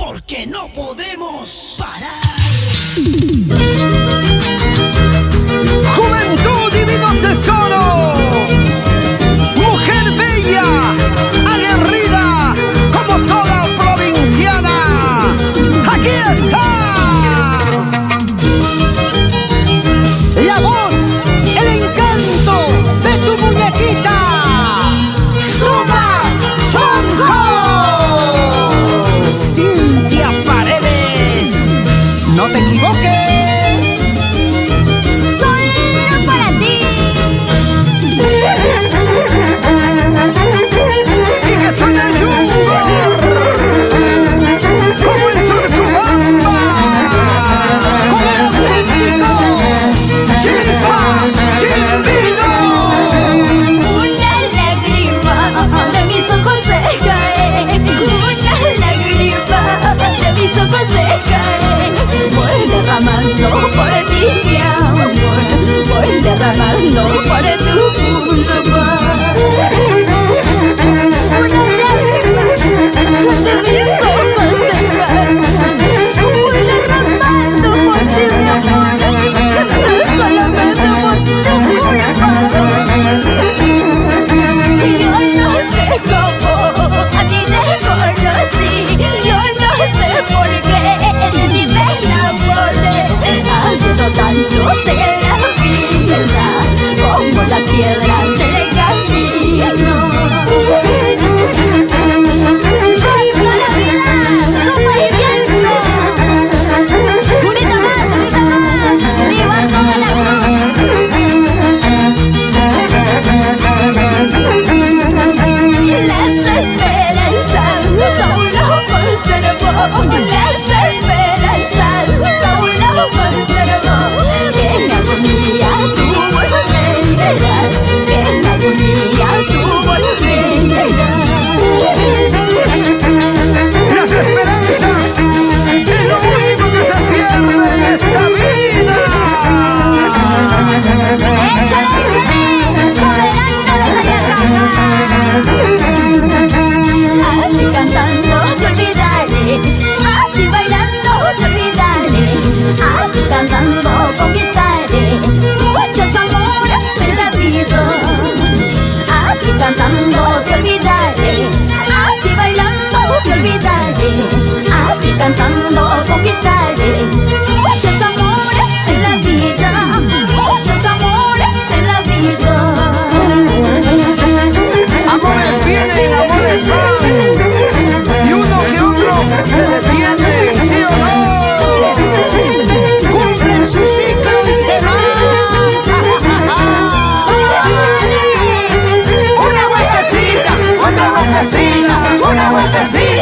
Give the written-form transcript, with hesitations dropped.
porque no podemos parar. Juventud divino tesoro, mujer bella, aguerrida, como toda provinciana. Aquí está la voz, el encanto de tu muñequita, Suma Sonjo. Cintia Paredes, no te equivoques. Derramando por tu boulevard una lágrima de mis ojos se cae. Voy derramando por ti mi amor, solamente por tu culpa. Yo no sé cómo a ti te conocí, yo no sé por qué de ti me enamoré. Habiendo tanto ser como las piedras del camino. ¡Ay, para la vida! ¡Sopa y viento! ¡Unita más! ¡Mi barco de la cruz! Las esperanzas solo conservo. Las esperanzas solo conservo. En agonía tú volverás. Las esperanzas es lo único que se pierde en esta vida. ¡Échale, échale! ¡Soberano de Tierra! Así cantando te olvidaré, así bailando te olvidaré, así cantando conquistaré muchos amores de la vida. Así cantando te olvidaré, así bailando te olvidaré, así cantando conquistaré muchos amores de la vida, muchos amores de la vida. Amores vienen, amores van, y uno que otro se detiene, ¿sí o no? Cumplen su ciclo y se van. Una vueltecita, una vueltecita.